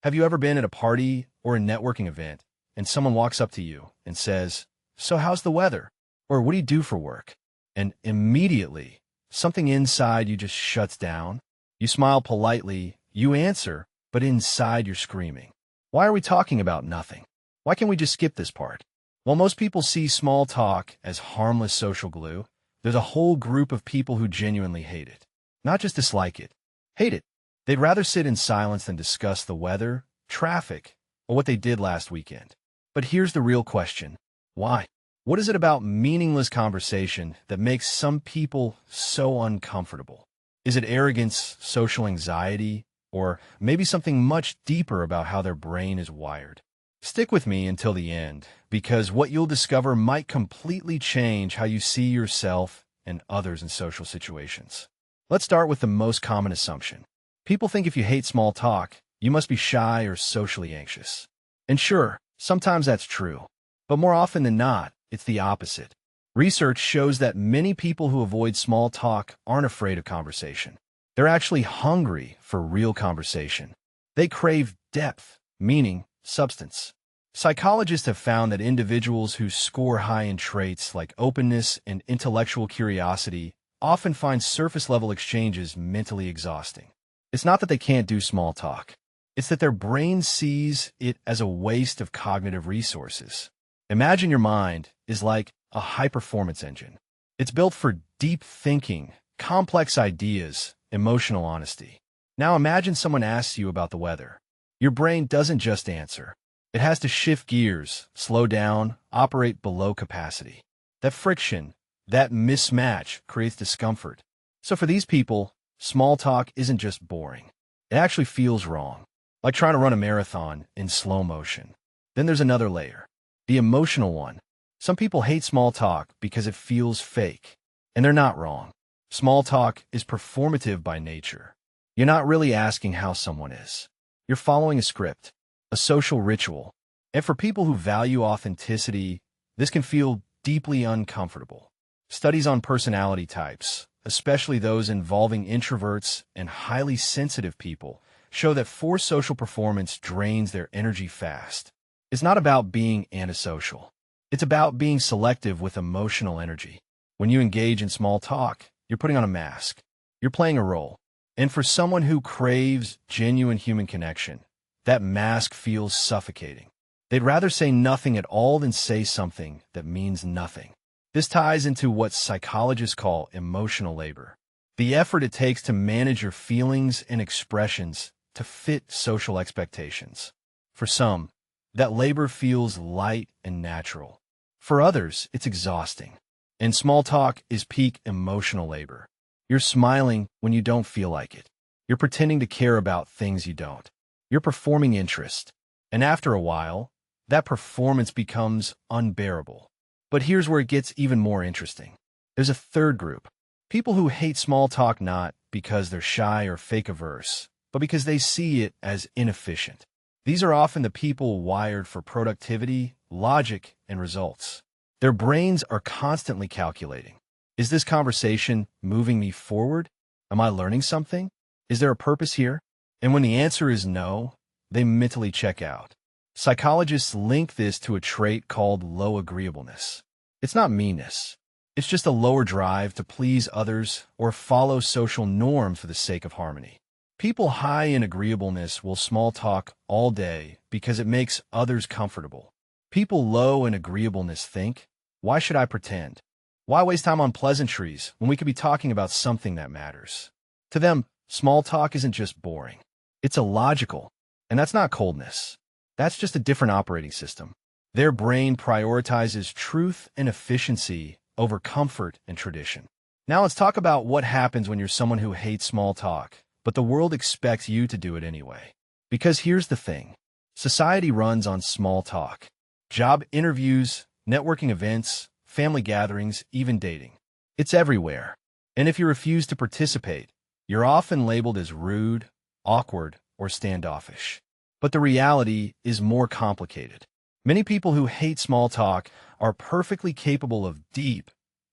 Have you ever been at a party or a networking event and someone walks up to you and says, "So how's the weather?" Or "What do you do for work?" And immediately, something inside you just shuts down. You smile politely, you answer, but inside you're screaming. Why are we talking about nothing? Why can't we just skip this part? While most people see small talk as harmless social glue, there's a whole group of people who genuinely hate it. Not just dislike it, hate it. They'd rather sit in silence than discuss the weather, traffic, or what they did last weekend. But here's the real question. Why? What is it about meaningless conversation that makes some people so uncomfortable? Is it arrogance, social anxiety, or maybe something much deeper about how their brain is wired? Stick with me until the end, because what you'll discover might completely change how you see yourself and others in social situations. Let's start with the most common assumption. People think if you hate small talk, you must be shy or socially anxious. And sure, sometimes that's true. But more often than not, it's the opposite. Research shows that many people who avoid small talk aren't afraid of conversation. They're actually hungry for real conversation. They crave depth, meaning, substance. Psychologists have found that individuals who score high in traits like openness and intellectual curiosity often find surface-level exchanges mentally exhausting. It's not that they can't do small talk. It's that their brain sees it as a waste of cognitive resources. Imagine your mind is like a high-performance engine. It's built for deep thinking, complex ideas, emotional honesty. Now imagine someone asks you about the weather. Your brain doesn't just answer. It has to shift gears, slow down, operate below capacity. That friction, that mismatch creates discomfort. So for these people, small talk isn't just boring. It actually feels wrong, like trying to run a marathon in slow motion. Then there's another layer, the emotional one. Some people hate small talk because it feels fake, and they're not wrong. Small talk is performative by nature. You're not really asking how someone is. You're following a script, a social ritual. And for people who value authenticity, this can feel deeply uncomfortable. Studies on personality types, especially those involving introverts and highly sensitive people, show that forced social performance drains their energy fast. It's not about being antisocial. It's about being selective with emotional energy. When you engage in small talk, you're putting on a mask. You're playing a role. And for someone who craves genuine human connection, that mask feels suffocating. They'd rather say nothing at all than say something that means nothing. This ties into what psychologists call emotional labor, the effort it takes to manage your feelings and expressions to fit social expectations. For some, that labor feels light and natural. For others, it's exhausting. And small talk is peak emotional labor. You're smiling when you don't feel like it. You're pretending to care about things you don't. You're performing interest. And after a while, that performance becomes unbearable. But here's where it gets even more interesting. There's a third group. People who hate small talk not because they're shy or fake-averse, but because they see it as inefficient. These are often the people wired for productivity, logic, and results. Their brains are constantly calculating. Is this conversation moving me forward? Am I learning something? Is there a purpose here? And when the answer is no, they mentally check out. Psychologists link this to a trait called low agreeableness. It's not meanness. It's just a lower drive to please others or follow social norms for the sake of harmony. People high in agreeableness will small talk all day because it makes others comfortable. People low in agreeableness think, why should I pretend? Why waste time on pleasantries when we could be talking about something that matters? To them, small talk isn't just boring. It's illogical, and that's not coldness. That's just a different operating system. Their brain prioritizes truth and efficiency over comfort and tradition. Now let's talk about what happens when you're someone who hates small talk, but the world expects you to do it anyway. Because here's the thing. Society runs on small talk. Job interviews, networking events, family gatherings, even dating. It's everywhere. And if you refuse to participate, you're often labeled as rude, awkward, or standoffish. But the reality is more complicated. Many people who hate small talk are perfectly capable of deep,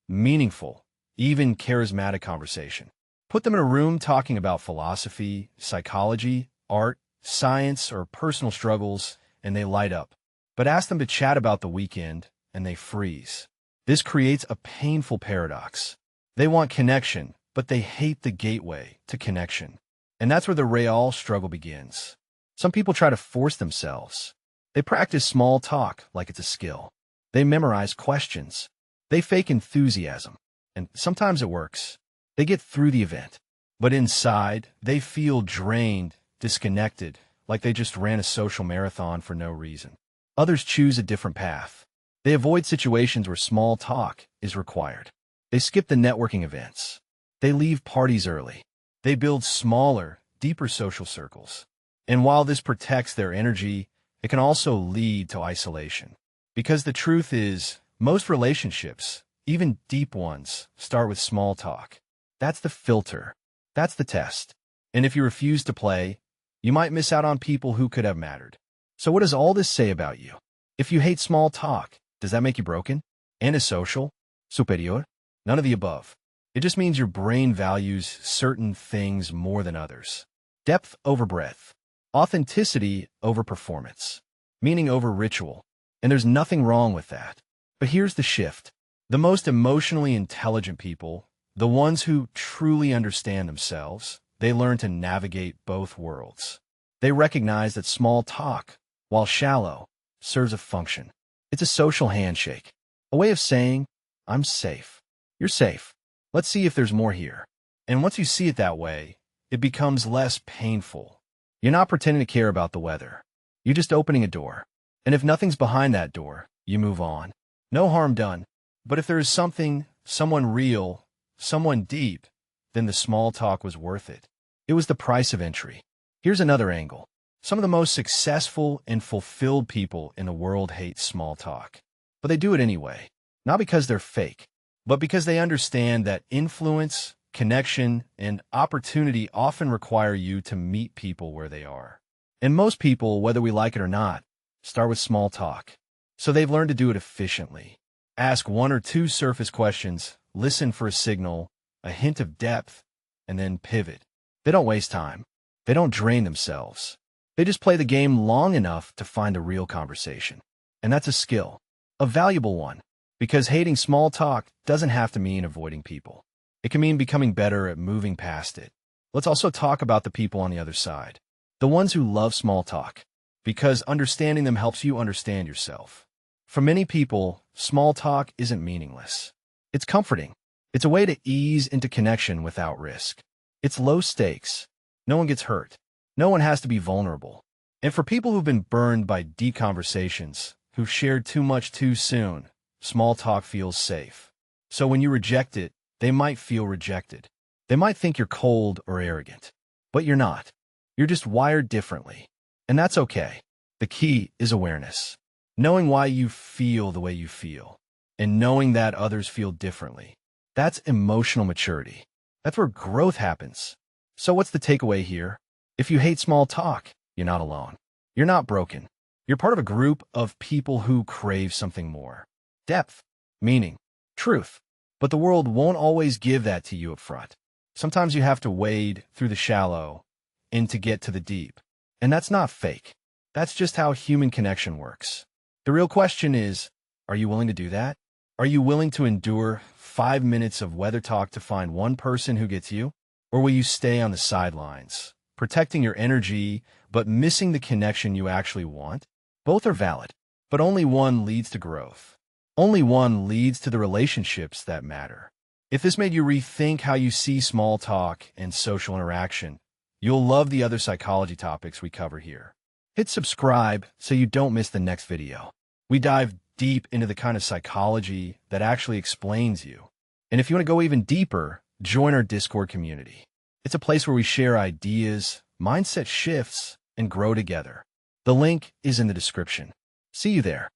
meaningful, even charismatic conversation. Put them in a room talking about philosophy, psychology, art, science, or personal struggles, and they light up. But ask them to chat about the weekend, and they freeze. This creates a painful paradox. They want connection, but they hate the gateway to connection. And that's where the real struggle begins. Some people try to force themselves. They practice small talk like it's a skill. They memorize questions. They fake enthusiasm. And sometimes it works. They get through the event. But inside, they feel drained, disconnected, like they just ran a social marathon for no reason. Others choose a different path. They avoid situations where small talk is required. They skip the networking events. They leave parties early. They build smaller, deeper social circles. And while this protects their energy, it can also lead to isolation. Because the truth is, most relationships, even deep ones, start with small talk. That's the filter. That's the test. And if you refuse to play, you might miss out on people who could have mattered. So what does all this say about you? If you hate small talk, does that make you broken? Antisocial? Superior? None of the above. It just means your brain values certain things more than others. Depth over breadth. Authenticity over performance. Meaning over ritual. And there's nothing wrong with that. But here's the shift. The most emotionally intelligent people, the ones who truly understand themselves, they learn to navigate both worlds. They recognize that small talk, while shallow, serves a function. It's a social handshake, a way of saying, I'm safe. You're safe. Let's see if there's more here. And once you see it that way, it becomes less painful. You're not pretending to care about the weather. You're just opening a door. And if nothing's behind that door, you move on. No harm done. But if there is something, someone real, someone deep, then the small talk was worth it. It was the price of entry. Here's another angle. Some of the most successful and fulfilled people in the world hate small talk. But they do it anyway. Not because they're fake, but because they understand that influence, connection, and opportunity often require you to meet people where they are. And most people, whether we like it or not, start with small talk. So they've learned to do it efficiently. Ask one or two surface questions, listen for a signal, a hint of depth, and then pivot. They don't waste time. They don't drain themselves. They just play the game long enough to find a real conversation. And that's a skill, a valuable one, because hating small talk doesn't have to mean avoiding people. It can mean becoming better at moving past it. Let's also talk about the people on the other side, the ones who love small talk, because understanding them helps you understand yourself. For many people, small talk isn't meaningless. It's comforting. It's a way to ease into connection without risk. It's low stakes. No one gets hurt. No one has to be vulnerable. And for people who've been burned by deep conversations, who've shared too much too soon, small talk feels safe. So when you reject it, they might feel rejected. They might think you're cold or arrogant. But you're not. You're just wired differently. And that's okay. The key is awareness. Knowing why you feel the way you feel. And knowing that others feel differently. That's emotional maturity. That's where growth happens. So what's the takeaway here? If you hate small talk, you're not alone. You're not broken. You're part of a group of people who crave something more. Depth, meaning, truth. But the world won't always give that to you up front. Sometimes you have to wade through the shallow and to get to the deep. And that's not fake. That's just how human connection works. The real question is, are you willing to do that? Are you willing to endure 5 minutes of weather talk to find one person who gets you? Or will you stay on the sidelines, protecting your energy, but missing the connection you actually want? Both are valid, but only one leads to growth. Only one leads to the relationships that matter. If this made you rethink how you see small talk and social interaction, you'll love the other psychology topics we cover here. Hit subscribe so you don't miss the next video. We dive deep into the kind of psychology that actually explains you. And if you want to go even deeper, join our Discord community. It's a place where we share ideas, mindset shifts, and grow together. The link is in the description. See you there.